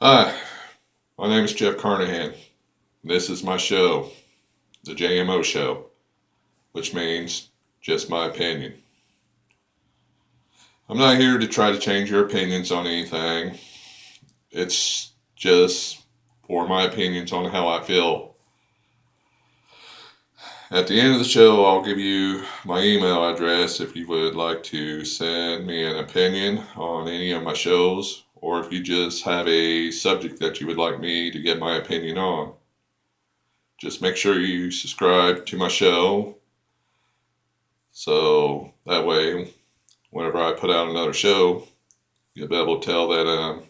Hi, my name is Jeff Carnahan. This is my show, the J.M.O show, which means just my opinion. I'm not here to try to change your opinions on anything. It's just for my opinions on how I feel. At the end of the show, I'll give you my email address if you would like to send me an opinion on any of my shows, or if you just have a subject that you would like me to get my opinion on. Just make sure you subscribe to my show so that way, whenever I put out another show, you'll be able to tell that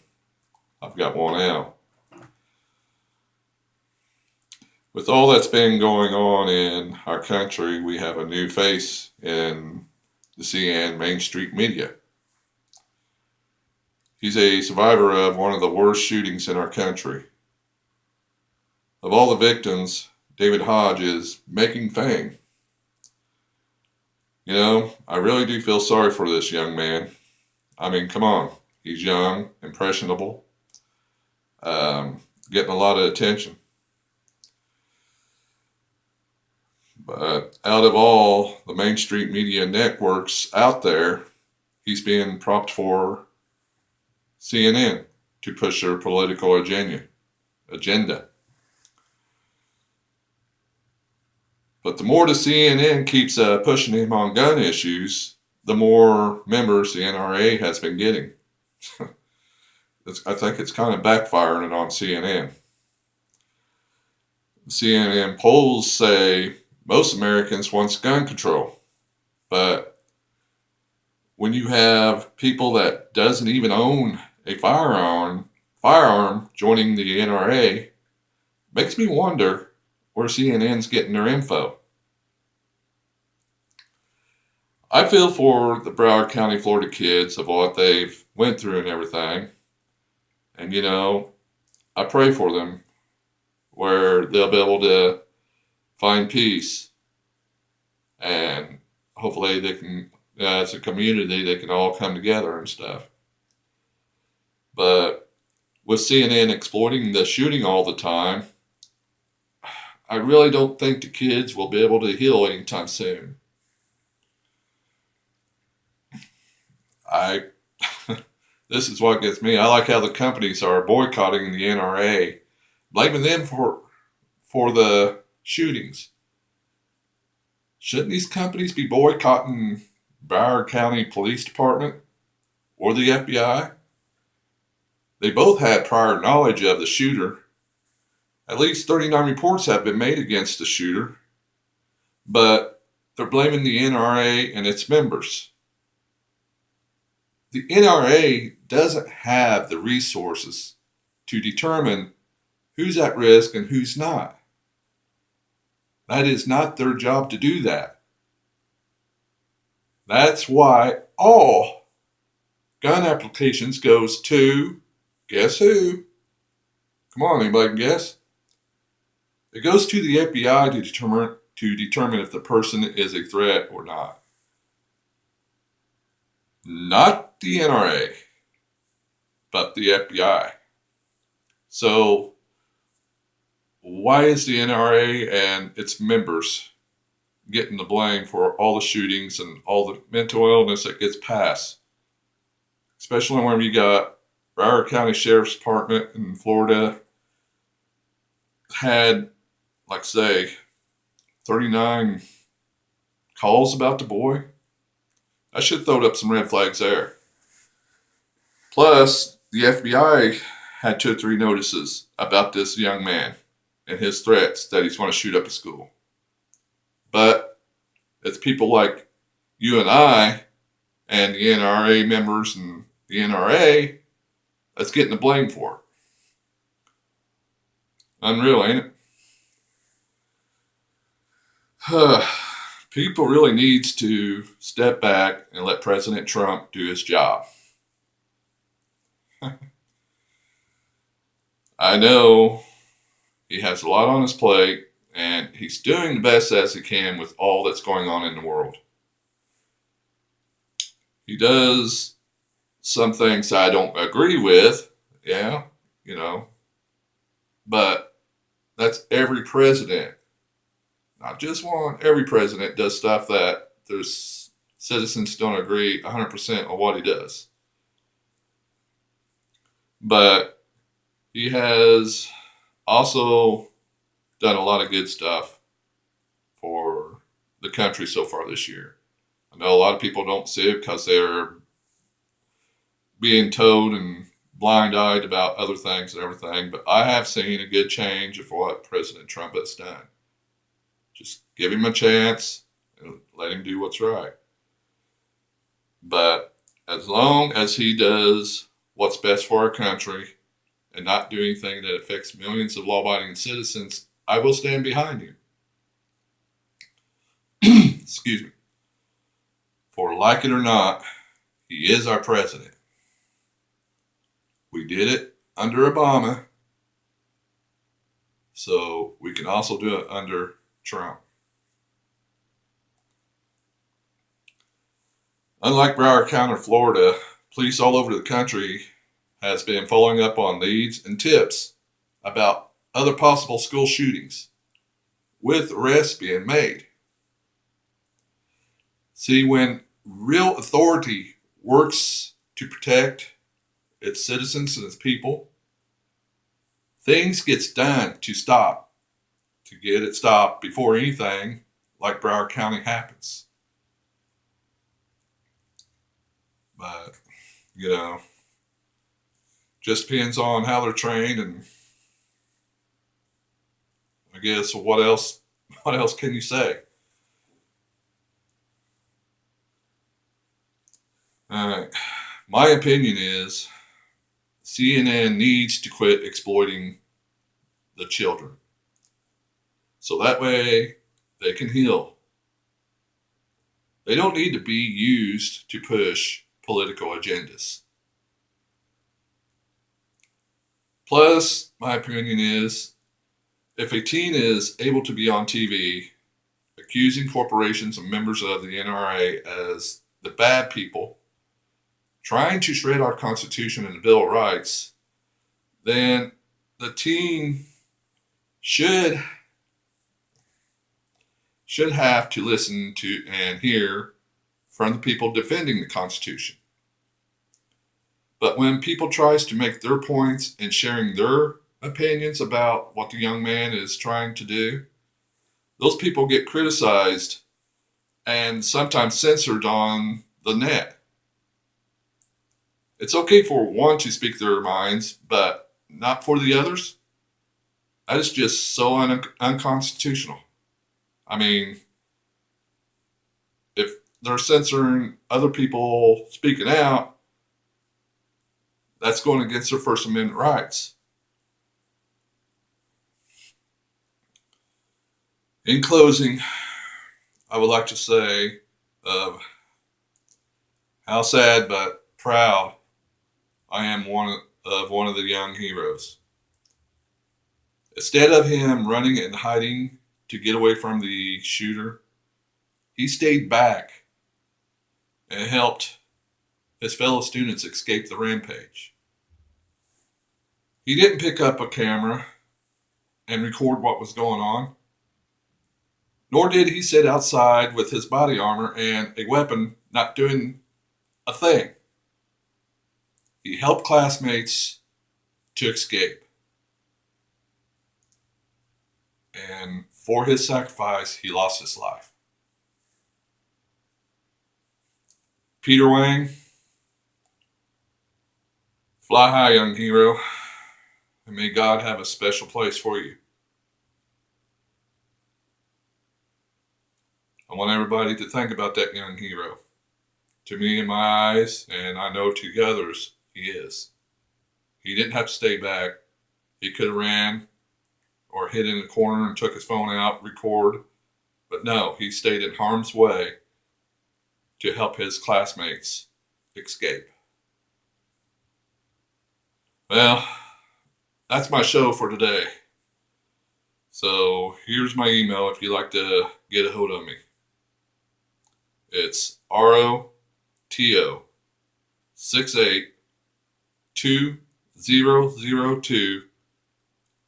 I've got one out. With all that's been going on in our country, we have a new face in the CN Main Street media. He's a survivor of one of the worst shootings in our country. Of all the victims, David Hodge is making fame. I really do feel sorry for this young man. I mean, come on. He's young, impressionable, getting a lot of attention. But out of all the Main Street media networks out there, he's being propped for CNN to push their political agenda. But the more the CNN keeps pushing him on gun issues, the more members the NRA has been getting. I think it's kind of backfiring on CNN. CNN polls say most Americans want gun control, but when you have people that doesn't even own a firearm joining the NRA, makes me wonder where CNN's getting their info. I feel for the Broward County, Florida kids of what they've went through and everything, and I pray for them where they'll be able to find peace, and hopefully they can, as a community, they can all come together and stuff. But with CNN exploiting the shooting all the time, I really don't think the kids will be able to heal anytime soon. I This is what gets me. I like how the companies are boycotting the NRA, blaming them for the shootings. Shouldn't these companies be boycotting Broward County Police Department or the FBI? They both had prior knowledge of the shooter. At least 39 reports have been made against the shooter, but they're blaming the NRA and its members. The NRA doesn't have the resources to determine who's at risk and who's not. That is not their job to do that. That's why all gun applications goes to, guess who? Come on, anybody can guess? It goes to the FBI to determine if the person is a threat or not. Not the NRA, but the FBI. So why is the NRA and its members getting the blame for all the shootings and all the mental illness that gets passed? Especially when you got Broward County Sheriff's Department in Florida had, like say, 39 calls about the boy. I should throw up some red flags there. Plus, the FBI had 2 or 3 notices about this young man and his threats that he's going to shoot up a school. But it's people like you and I and the NRA members and the NRA that's getting the blame for it. Unreal, ain't it? People really needs to step back and let President Trump do his job. I know he has a lot on his plate, and he's doing the best as he can with all that's going on in the world. He does some things I don't agree with, yeah, you know, but that's every president, not just one. Every president does stuff that there's citizens don't agree 100% on what he does. But he has also done a lot of good stuff for the country so far this year. I know a lot of people don't see it because they're being told and blind-eyed about other things and everything, but I have seen a good change of what President Trump has done. Just give him a chance and let him do what's right. But as long as he does what's best for our country and not do anything that affects millions of law-abiding citizens, I will stand behind him. Excuse me. For like it or not, he is our president. We did it under Obama, so we can also do it under Trump. Unlike Broward County, Florida, police all over the country has been following up on leads and tips about other possible school shootings, with arrests being made. See, when real authority works to protect its citizens and its people, things gets done to get it stopped before anything like Broward County happens. But, just depends on how they're trained, and I guess what else can you say? All right. My opinion is CNN needs to quit exploiting the children, so that way they can heal. They don't need to be used to push political agendas. Plus, my opinion is if a teen is able to be on TV accusing corporations and members of the NRA as the bad people, trying to shred our Constitution and the Bill of Rights, then the teen should have to listen to and hear from the people defending the Constitution. But when people tries to make their points and sharing their opinions about what the young man is trying to do, those people get criticized and sometimes censored on the net. It's okay for one to speak their minds, but not for the others. That is just so unconstitutional. I mean, if they're censoring other people speaking out, that's going against their First Amendment rights. In closing, I would like to say how sad but proud I am one of the young heroes. Instead of him running and hiding to get away from the shooter, he stayed back and helped his fellow students escape the rampage. He didn't pick up a camera and record what was going on, nor did he sit outside with his body armor and a weapon not doing a thing. He helped classmates to escape. And for his sacrifice, he lost his life. Peter Wang, fly high, young hero, and may God have a special place for you. I want everybody to think about that young hero. To me, in my eyes, and I know to others, he is. He didn't have to stay back. He could have ran or hid in a corner and took his phone out, record. But no, he stayed in harm's way to help his classmates escape. Well, that's my show for today. So here's my email if you'd like to get a hold of me. It's ROTO 6820 002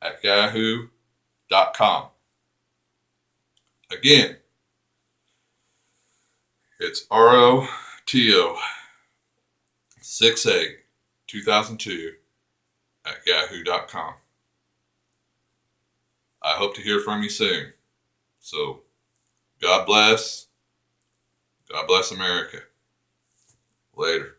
at yahoo.com. Again, it's ROTO 68 2002 at yahoo.com. I hope to hear from you soon. So, God bless. God bless America. Later.